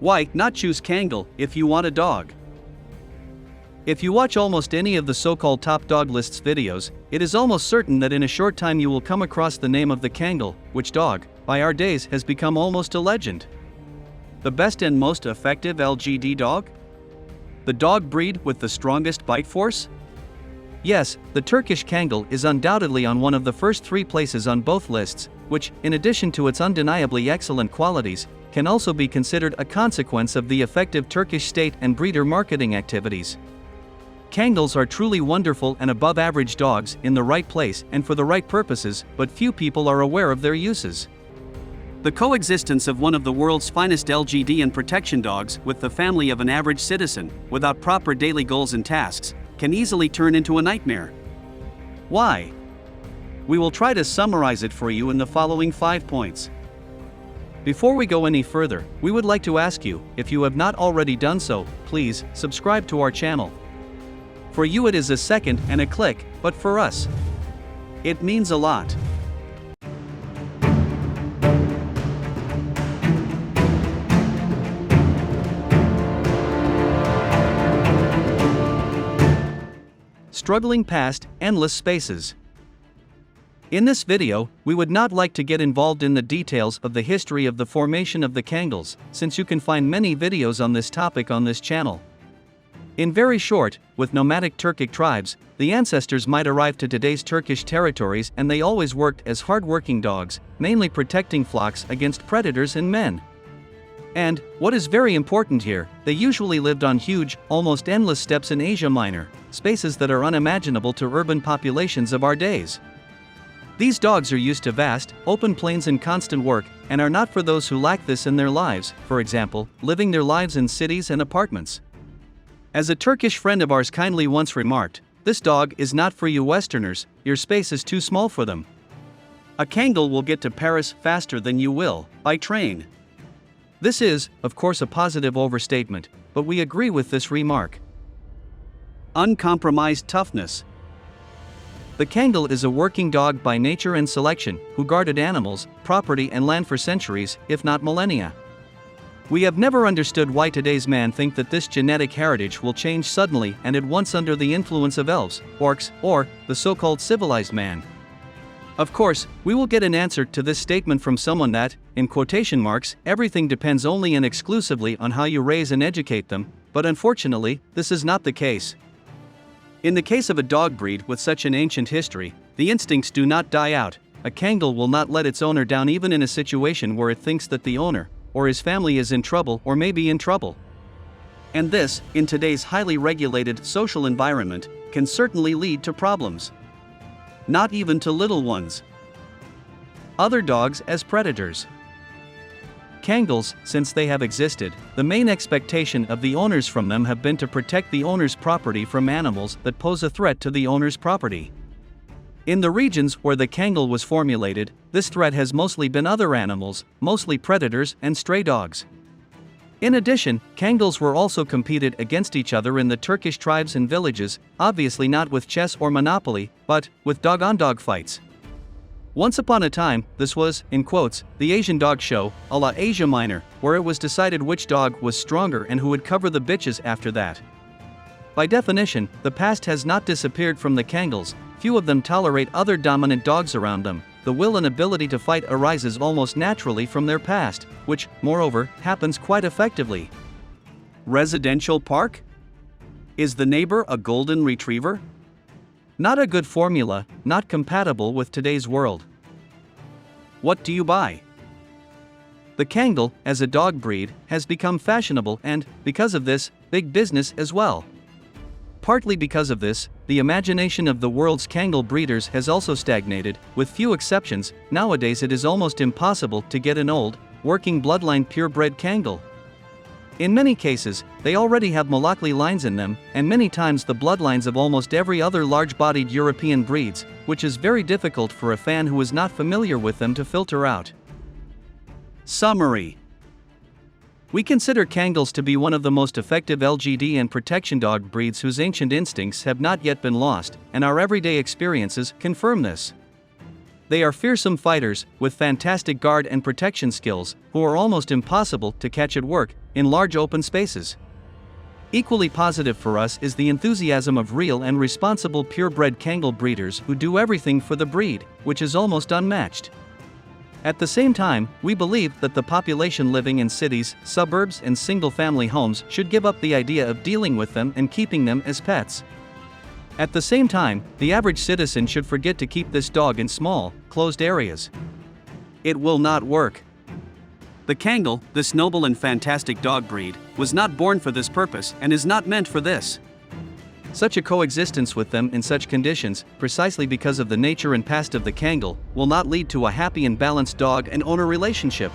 Why not choose Kangal if you want a dog? If you watch almost any of the so-called top dog lists videos, it is almost certain that in a short time you will come across the name of the Kangal, which dog, by our days, has become almost a legend. The best and most effective LGD dog? The dog breed with the strongest bite force? Yes, the Turkish Kangal is undoubtedly on one of the first 3 places on both lists, which, in addition to its undeniably excellent qualities, can also be considered a consequence of the effective Turkish state and breeder marketing activities. Kangals are truly wonderful and above-average dogs in the right place and for the right purposes, but few people are aware of their uses. The coexistence of one of the world's finest LGD and protection dogs with the family of an average citizen, without proper daily goals and tasks, can easily turn into a nightmare. Why? We will try to summarize it for you in the following 5 points. Before we go any further, we would like to ask you, if you have not already done so, please subscribe to our channel. For you it is a second and a click, but for us, it means a lot. Struggling past endless spaces. In this video, we would not like to get involved in the details of the history of the formation of the Kangals, since you can find many videos on this topic on this channel. In very short, with nomadic Turkic tribes, the ancestors might arrive to today's Turkish territories and they always worked as hard-working dogs, mainly protecting flocks against predators and men. And, what is very important here, they usually lived on huge, almost endless steppes in Asia Minor, spaces that are unimaginable to urban populations of our days. These dogs are used to vast, open plains and constant work, and are not for those who lack this in their lives, for example, living their lives in cities and apartments. As a Turkish friend of ours kindly once remarked, this dog is not for you Westerners, your space is too small for them. A Kangal will get to Paris faster than you will, by train. This is, of course, a positive overstatement, but we agree with this remark. Uncompromised toughness. The Kangal is a working dog by nature and selection, who guarded animals, property and land for centuries, if not millennia. We have never understood why today's man think that this genetic heritage will change suddenly and at once under the influence of elves, orcs, or the so-called civilized man. Of course, we will get an answer to this statement from someone that, in quotation marks, everything depends only and exclusively on how you raise and educate them, but unfortunately, this is not the case. In the case of a dog breed with such an ancient history, the instincts do not die out. A Kangal will not let its owner down even in a situation where it thinks that the owner, or his family is in trouble or may be in trouble. And this, in today's highly regulated social environment, can certainly lead to problems. Not even to little ones. Other dogs as predators. Kangals, since they have existed, the main expectation of the owners from them have been to protect the owner's property from animals that pose a threat to the owner's property. In the regions where the Kangal was formulated, this threat has mostly been other animals, mostly predators and stray dogs. In addition, Kangals were also competed against each other in the Turkish tribes and villages, obviously not with chess or Monopoly, but with dog-on-dog fights. Once upon a time, this was, in quotes, the Asian dog show, a la Asia Minor, where it was decided which dog was stronger and who would cover the bitches after that. By definition, the past has not disappeared from the Kangals. Few of them tolerate other dominant dogs around them. The will and ability to fight arises almost naturally from their past, which, moreover, happens quite effectively. Residential park? Is the neighbor a golden retriever? Not a good formula, not compatible with today's world. What do you buy? The Kangal, as a dog breed, has become fashionable and, because of this, big business as well. Partly because of this, the imagination of the world's Kangal breeders has also stagnated. With few exceptions, nowadays it is almost impossible to get an old, working bloodline purebred Kangal. In many cases, they already have Malakli lines in them, and many times the bloodlines of almost every other large-bodied European breeds, which is very difficult for a fan who is not familiar with them to filter out. Summary. We consider Kangals to be one of the most effective LGD and protection dog breeds whose ancient instincts have not yet been lost, and our everyday experiences confirm this. They are fearsome fighters, with fantastic guard and protection skills, who are almost impossible to catch at work, in large open spaces. Equally positive for us is the enthusiasm of real and responsible purebred Kangal breeders who do everything for the breed, which is almost unmatched. At the same time, we believe that the population living in cities, suburbs, and single-family homes should give up the idea of dealing with them and keeping them as pets. At the same time, the average citizen should forget to keep this dog in small, closed areas. It will not work. The Kangal, this noble and fantastic dog breed, was not born for this purpose and is not meant for this. Such a coexistence with them in such conditions, precisely because of the nature and past of the Kangal, will not lead to a happy and balanced dog and owner relationship.